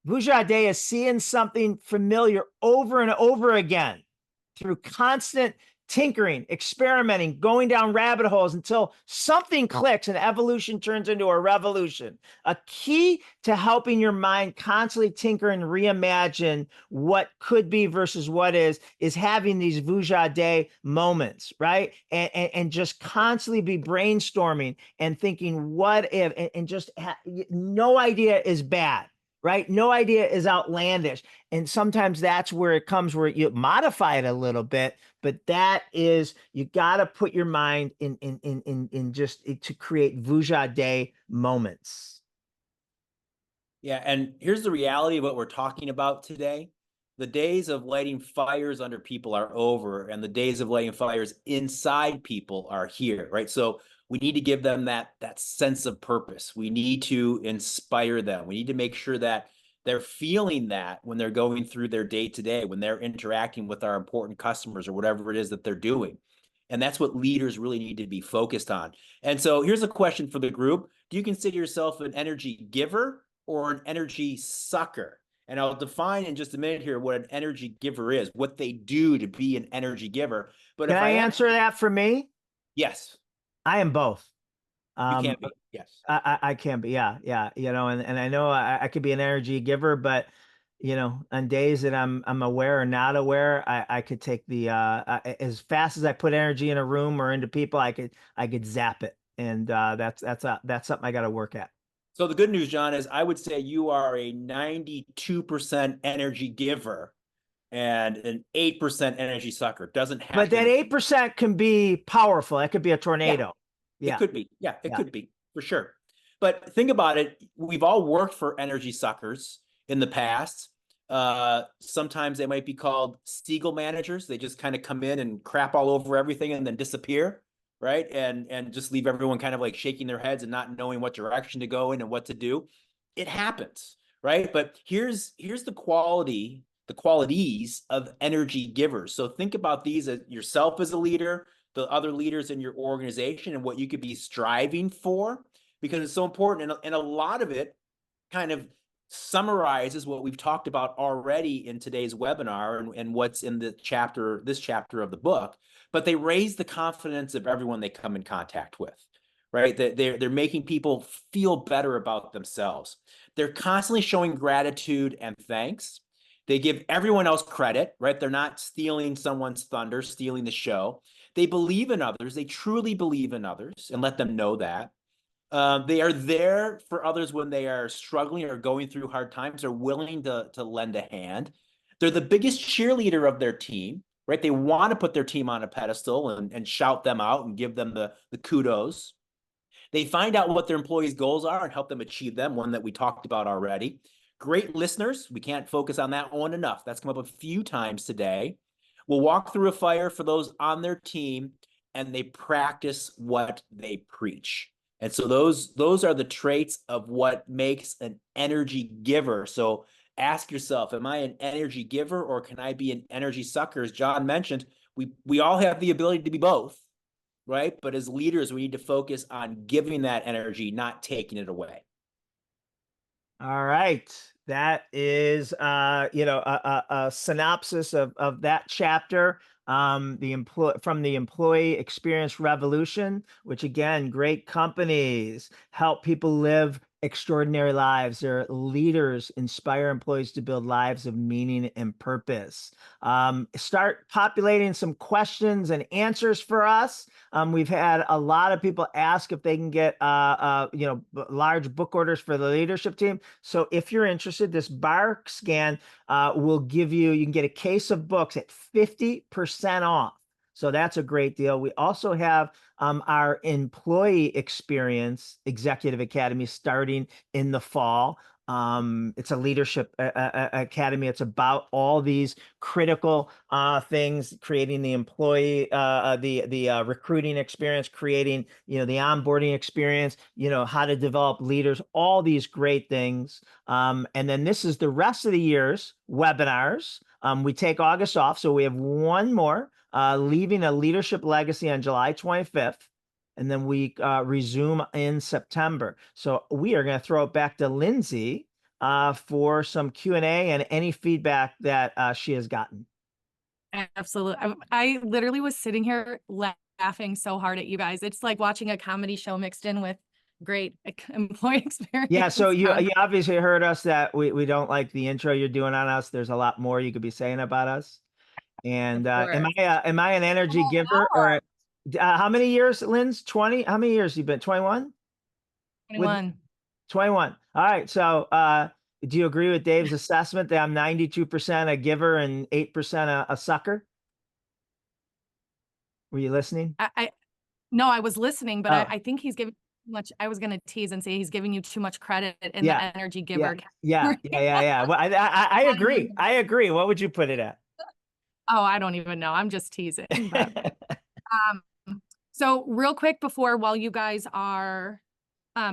Vujade is seeing something familiar over and over again through constant tinkering, experimenting, going down rabbit holes until something clicks and evolution turns into a revolution. A key to helping your mind constantly tinker and reimagine what could be versus what is having these vujade moments, right? And just constantly be brainstorming and thinking, what if, and just no idea is bad. Right? No idea is outlandish. And sometimes that's where it comes, where you modify it a little bit, but that is, you got to put your mind in just to create vujade moments. Yeah. And here's the reality of what we're talking about today. The days of lighting fires under people are over, and the days of lighting fires inside people are here, right? So we need to give them that sense of purpose. We need to inspire them. We need to make sure that they're feeling that when they're going through their day to day, when they're interacting with our important customers or whatever it is that they're doing. And that's what leaders really need to be focused on. And so here's a question for the group. Do you consider yourself an energy giver or an energy sucker? And I'll define in just a minute here what an energy giver is, what they do to be an energy giver. But Can I answer that for me? Yes. I am both. You can be. Yes. I can be. Yeah. And I know I could be an energy giver, but You know, on days that I'm aware or not aware, I could take the as fast as I put energy in a room or into people, I could zap it. And that's something I got to work at. So the good news, John, is I would say you are a 92% energy giver and an 8% energy sucker. Doesn't have But to that be. 8% can be powerful. That could be a tornado. It Yeah. could be. Yeah, it Yeah. could be for sure. But think about it. We've all worked for energy suckers in the past. Sometimes they might be called Siegel managers. They just kind of come in and crap all over everything and then disappear, right? And just leave everyone kind of like shaking their heads and not knowing what direction to go in and what to do. It happens, right? But here's the qualities of energy givers. So think about these as yourself as a leader, the other leaders in your organization, and what you could be striving for, because it's so important. And a lot of it kind of summarizes what we've talked about already in today's webinar and what's in this chapter of the book, but they raise the confidence of everyone they come in contact with, right? They're making people feel better about themselves. They're constantly showing gratitude and thanks. They give everyone else credit, right? They're not stealing someone's thunder, stealing the show. They believe in others. They truly believe in others and let them know that. They are there for others when they are struggling or going through hard times. They're willing to lend a hand. They're the biggest cheerleader of their team, right? They want to put their team on a pedestal and shout them out and give them the kudos. They find out what their employees' goals are and help them achieve them, one that we talked about already. Great listeners. We can't focus on that one enough. That's come up a few times today. We'll walk through a fire for those on their team, and they practice what they preach. And so those are the traits of what makes an energy giver. So ask yourself, am I an energy giver or can I be an energy sucker? As John mentioned, we all have the ability to be both, right? But as leaders, we need to focus on giving that energy, not taking it away. All right. That is, a synopsis of that chapter. From the employee experience revolution, which again, great companies help people live extraordinary lives. Their leaders inspire employees to build lives of meaning and purpose. Start populating some questions and answers for us. We've had a lot of people ask if they can get large book orders for the leadership team. So if you're interested, this bar scan will give you can get a case of books at 50% off. So that's a great deal. We also have our employee experience executive academy starting in the fall. It's a leadership academy. It's about all these critical things, creating the employee, the recruiting experience, creating, the onboarding experience, how to develop leaders, all these great things. And then this is the rest of the year's webinars. We take August off, so we have one more, leaving a leadership legacy on July 25th. And then we resume in September. So we are going to throw it back to Lindsay for some Q&A and any feedback that she has gotten. Absolutely. I literally was sitting here laughing so hard at you guys. It's like watching a comedy show mixed in with great employee experience. Yeah, so you obviously heard us that we don't like the intro you're doing on us. There's a lot more you could be saying about us. And am I an energy giver or how many years, Linz? 20? How many years you been? 21? 21. 21. All right. So do you agree with Dave's assessment that I'm 92% a giver and 8% a sucker? Were you listening? No, I was listening, but I think he's giving too much. I was going to tease and say he's giving you too much credit in the energy giver. Yeah. Well, I agree. I agree. What would you put it at? Oh, I don't even know. I'm just teasing. But, so real quick while you guys are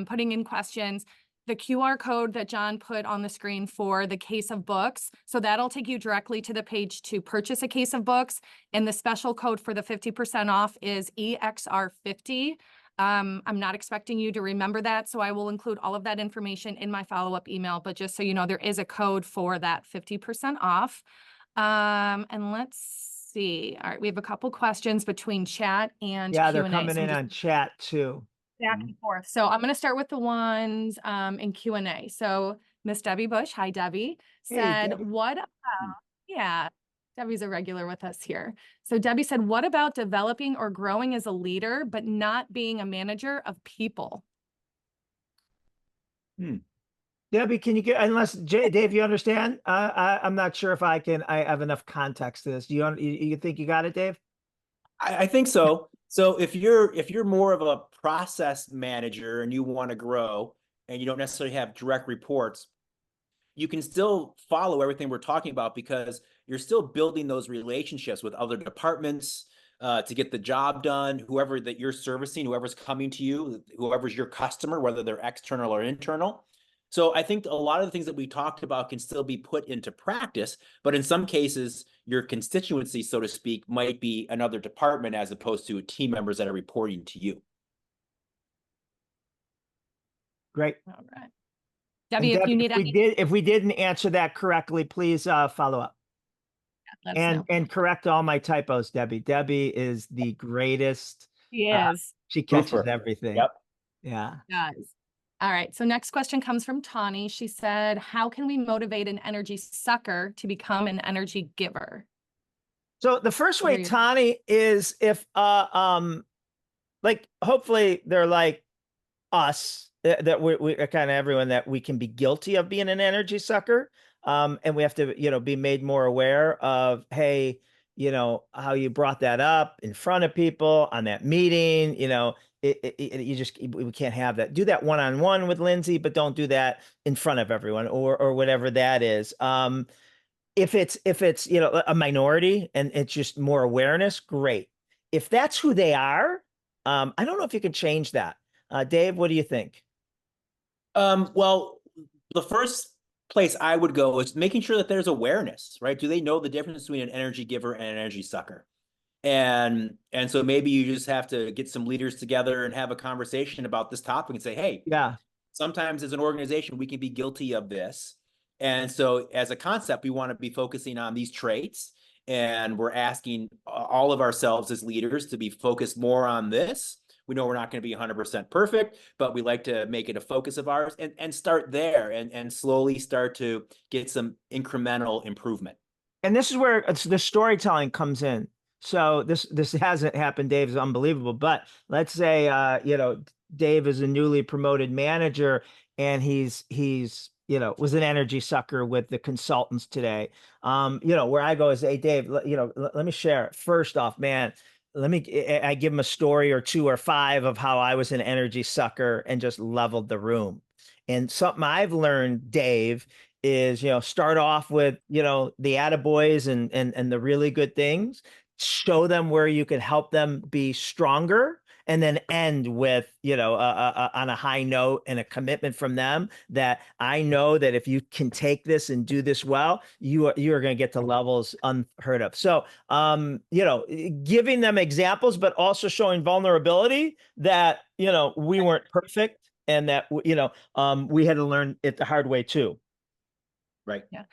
putting in questions, the QR code that John put on the screen for the case of books. So that'll take you directly to the page to purchase a case of books. And the special code for the 50% off is EXR50. I'm not expecting you to remember that, so I will include all of that information in my follow-up email. But just so you know, there is a code for that 50% off. And let's see. All right, we have a couple questions between chat and Q&A. They're coming in on chat too. Back and forth. So I'm going to start with the ones in Q&A. So Miss Debbie Bush, hi Debbie, Hey, said, Debbie. what about, yeah, Debbie's a regular with us here. So Debbie said, what about developing or growing as a leader, but not being a manager of people? Debbie, can you get, unless Dave, you understand? I'm not sure if I have enough context to this. You think you got it, Dave? I think so. So if you're more of a process manager and you want to grow and you don't necessarily have direct reports, you can still follow everything we're talking about because you're still building those relationships with other departments to get the job done, whoever that you're servicing, whoever's coming to you, whoever's your customer, whether they're external or internal. So I think a lot of the things that we talked about can still be put into practice, but in some cases, your constituency, so to speak, might be another department as opposed to team members that are reporting to you. Great. All right. And Debbie, if Debbie, you need any, if we didn't answer that correctly, please follow up let us know. and correct all my typos, Debbie. Debbie is the greatest. She is. She catches Roofer. everything. Yep. Yeah. Does. All right. So next question comes from Tawny. She said, how can we motivate an energy sucker to become an energy giver? So the first What are way, your- Tani, is if like hopefully they're like us, that we kind of everyone, that we can be guilty of being an energy sucker. And we have to, be made more aware of, hey, how you brought that up in front of people on that meeting, we can't have that. Do that one-on-one with Lindsay, but don't do that in front of everyone or whatever that is. If it's a minority and it's just more awareness, great. If that's who they are, I don't know if you can change that. Dave, what do you think? Well, the first place I would go is making sure that there's awareness, right? Do they know the difference between an energy giver and an energy sucker? And so maybe you just have to get some leaders together and have a conversation about this topic and say, hey, Yeah, sometimes as an organization, we can be guilty of this. And so as a concept, we want to be focusing on these traits. And we're asking all of ourselves as leaders to be focused more on this. We know we're not going to be 100% perfect, but we like to make it a focus of ours and start there and slowly start to get some incremental improvement. and this is where the storytelling comes in. So this hasn't happened. Dave, is unbelievable. But let's say Dave is a newly promoted manager and he's was an energy sucker with the consultants today. Where I go is, hey Dave, let me share. First off, man, I give him a story or two or five of how I was an energy sucker and just leveled the room. And something I've learned, Dave, is start off with the attaboys and the really good things, show them where you can help them be stronger, and then end with on a high note and a commitment from them that I know that if you can take this and do this well, you are going to get to levels unheard of. So giving them examples, but also showing vulnerability that we weren't perfect and that we had to learn it the hard way too. Right. Yeah.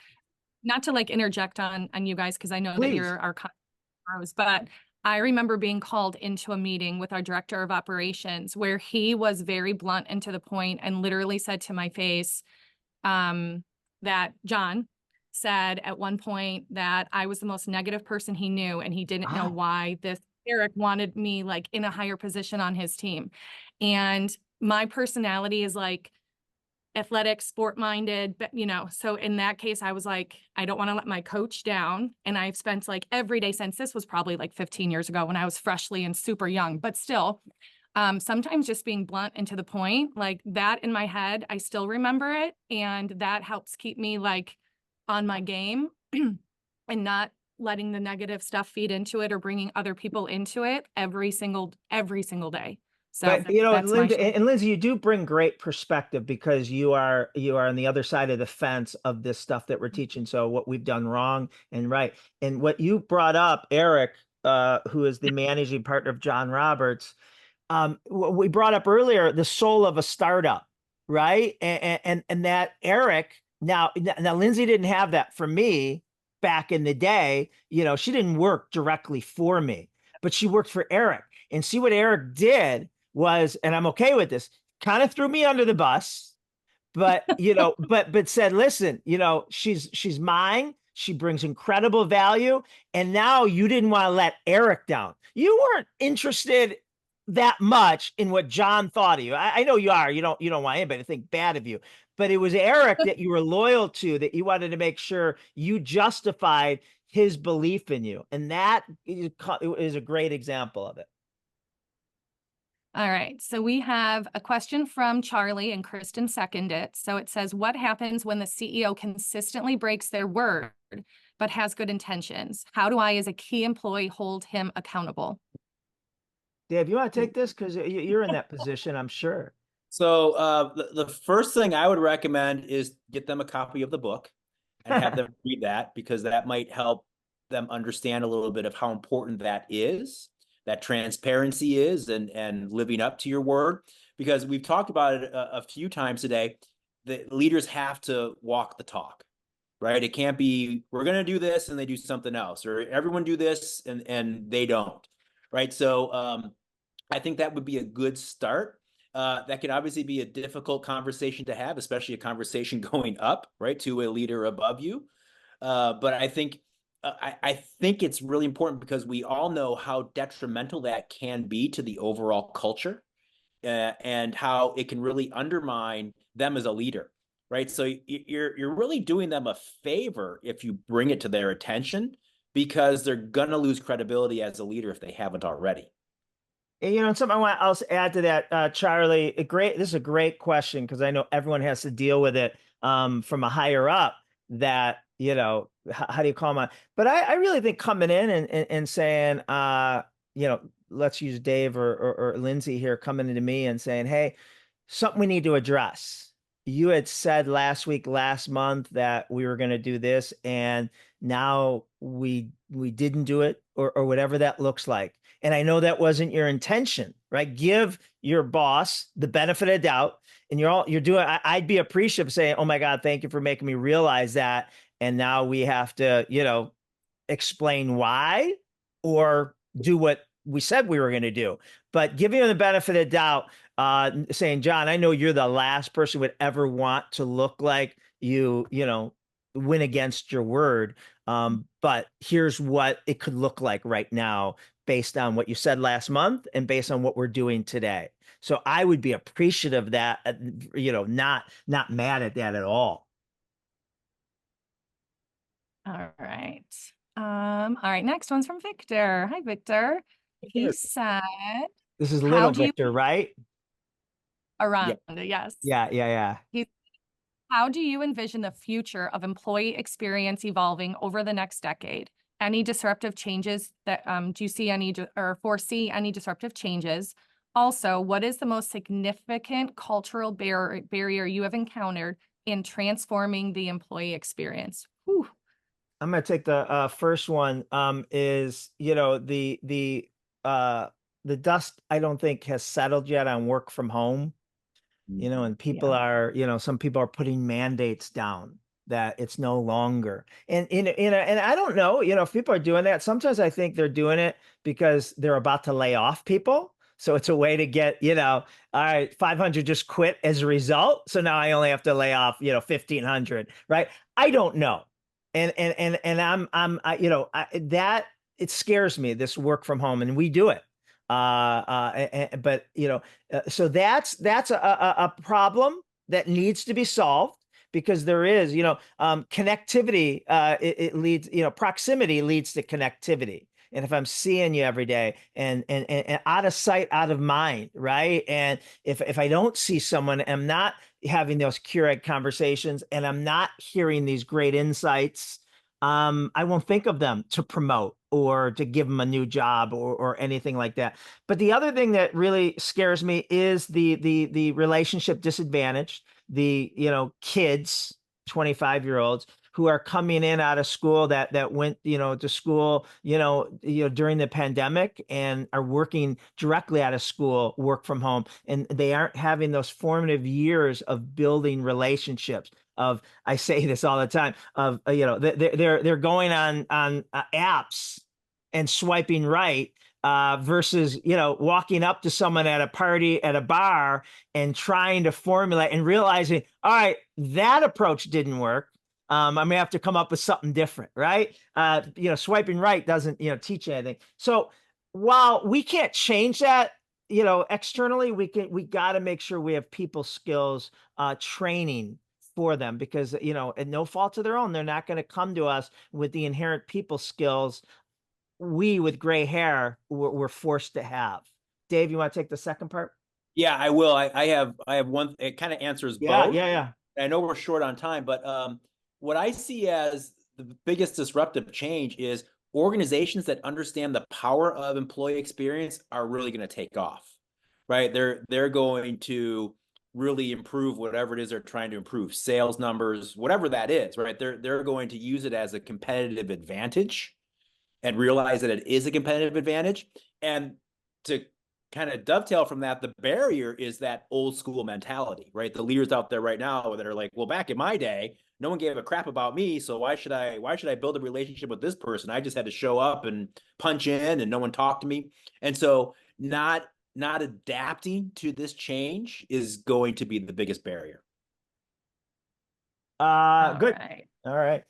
Not to like interject on you guys, because I know that you're our customers, but I remember being called into a meeting with our director of operations where he was very blunt and to the point and literally said to my face that John said at one point that I was the most negative person he knew, and he didn't know why this Eric wanted me like in a higher position on his team. And my personality is like athletic, sport-minded, but so in that case, I was like, I don't want to let my coach down. And I've spent like every day since, this was probably like 15 years ago when I was freshly and super young, but still, sometimes just being blunt and to the point, like that in my head, I still remember it. And that helps keep me like on my game and not letting the negative stuff feed into it or bringing other people into it every single day. So but Lindsay, you do bring great perspective because you are on the other side of the fence of this stuff that we're teaching. So what we've done wrong and right. And what you brought up, Eric, who is the managing partner of John Roberts, what we brought up earlier, the soul of a startup, right? And that Eric, now Lindsay didn't have that for me back in the day. She didn't work directly for me, but she worked for Eric. And see what Eric did was, and I'm okay with this, kind of threw me under the bus, but but said, listen, she's mine. She brings incredible value. And now you didn't want to let Eric down. You weren't interested that much in what John thought of you. I know you are. You don't want anybody to think bad of you. But it was Eric that you were loyal to, that you wanted to make sure you justified his belief in you. And that is a great example of it. All right, so we have a question from Charlie, and Kristen seconded it. So it says, what happens when the CEO consistently breaks their word, but has good intentions? How do I, as a key employee, hold him accountable? Dave, you want to take this? Because you're in that position, I'm sure. So the first thing I would recommend is get them a copy of the book and have them read that, because that might help them understand a little bit of how important that is, that transparency is, and living up to your word. Because we've talked about it a few times today, that leaders have to walk the talk, right? It can't be, we're going to do this and they do something else, or everyone do this and they don't, right? So I think that would be a good start. That could obviously be a difficult conversation to have, especially a conversation going up, right, to a leader above you. But I think it's really important, because we all know how detrimental that can be to the overall culture, and how it can really undermine them as a leader, right? So you're really doing them a favor if you bring it to their attention, because they're gonna lose credibility as a leader if they haven't already. And something I want to also add to that, Charlie, this is a great question, because I know everyone has to deal with it from a higher up, that, how do you call them on? But I really think coming in and saying, let's use Dave or Lindsay here, coming into me and saying, hey, something we need to address. You had said last month that we were going to do this, and now we didn't do it, or whatever that looks like. And I know that wasn't your intention, right? Give your boss the benefit of doubt, and you're doing. I'd be appreciative of saying, "Oh my God, thank you for making me realize that." And now we have to, explain why, or do what we said we were going to do. But giving them the benefit of doubt, saying, John, I know you're the last person who would ever want to look like you went against your word. But here's what it could look like right now, based on what you said last month and based on what we're doing today. So I would be appreciative of that, not mad at that at all. All right. All right, next one's from Victor. Hi, Victor. He said, this is how little do you Victor, right? around it? Yes. Yeah. How do you envision the future of employee experience evolving over the next decade? Any disruptive changes that do you see any or foresee any disruptive changes? Also, what is the most significant cultural barrier you have encountered in transforming the employee experience? Whew. I'm going to take the first one. Is the dust, I don't think, has settled yet on work from home. And people are, some people are putting mandates down that it's no longer. And and I don't know, if people are doing that, sometimes I think they're doing it because they're about to lay off people. So it's a way to get, all right, 500 just quit as a result. So now I only have to lay off, 1,500, right? I don't know. And that it scares me, this work from home, and we do it. But so that's a problem that needs to be solved, because there is, connectivity. It leads, proximity leads to connectivity. And if I'm seeing you every day and out of sight, out of mind, right? And if I don't see someone, I'm not having those curated conversations, and I'm not hearing these great insights, I won't think of them to promote or to give them a new job or anything like that. But the other thing that really scares me is the relationship disadvantaged, the kids, 25-year-olds who are coming in out of school that went to school during the pandemic, and are working directly out of school, work from home, and they aren't having those formative years of building relationships. I say this all the time, of they're going on apps and swiping right versus, walking up to someone at a party at a bar and trying to formulate and realizing, all right, that approach didn't work. I'm gonna have to come up with something different, right? Swiping right doesn't, teach anything. So while we can't change that, externally, we got to make sure we have people skills training for them, because, at no fault of their own, they're not going to come to us with the inherent people skills we with gray hair we're forced to have. Dave, you want to take the second part? Yeah, I will. I have one. It kind of answers both. Yeah. I know we're short on time, but what I see as the biggest disruptive change is organizations that understand the power of employee experience are really going to take off, right? They're going to really improve whatever it is they're trying to improve, sales numbers, whatever that is, right? They're going to use it as a competitive advantage and realize that it is a competitive advantage. And to kind of dovetail from that, the barrier is that old school mentality, right? The leaders out there right now that are like, well, back in my day, no one gave a crap about me, so why should I build a relationship with this person? I just had to show up and punch in and no one talked to me. And so not adapting to this change is going to be the biggest barrier. Good. Right. All right.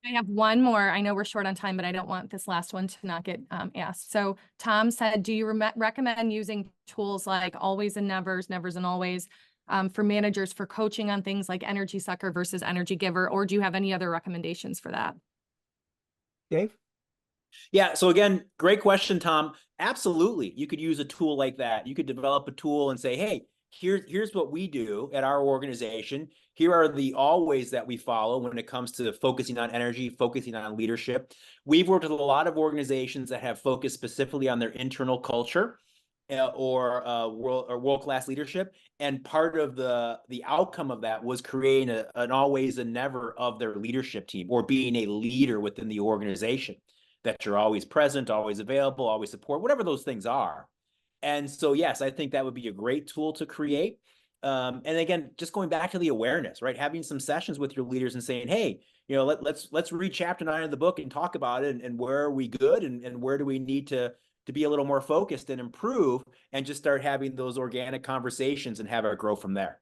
I have one more. I know we're short on time, but I don't want this last one to not get asked. So Tom said, do you recommend using tools like always and nevers and always for managers for coaching on things like energy sucker versus energy giver? Or do you have any other recommendations for that? Dave? Yeah. So again, great question, Tom. Absolutely. You could use a tool like that. You could develop a tool and say, hey, here's what we do at our organization. Here are the always that we follow when it comes to focusing on energy, focusing on leadership. We've worked with a lot of organizations that have focused specifically on their internal culture or world-class leadership. And part of the outcome of that was creating an always and never of their leadership team, or being a leader within the organization, that you're always present, always available, always support, whatever those things are. And so, yes, I think that would be a great tool to create. And again, just going back to the awareness, right? Having some sessions with your leaders and saying, hey, let's read chapter 9 of the book and talk about it, and where are we good, and where do we need to be a little more focused and improve, and just start having those organic conversations and have it grow from there.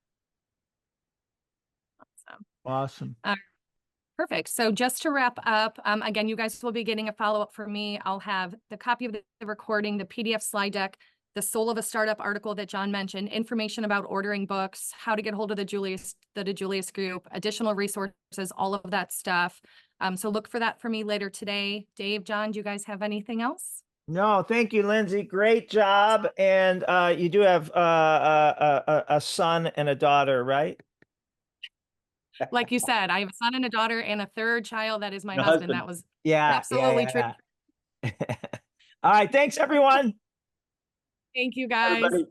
Awesome. Perfect. So just to wrap up, again, you guys will be getting a follow-up from me. I'll have the copy of the recording, the PDF slide deck, the Soul of a Startup article that John mentioned, information about ordering books, how to get hold of the DiJulius group, additional resources, all of that stuff. So look for that for me later today. Dave, John, do you guys have anything else? No, thank you, Lindsay. Great job. And you do have a son and a daughter, right? Like you said, I have a son and a daughter and a third child. That is my husband. That was absolutely true. All right. Thanks, everyone. Thank you, guys. Everybody.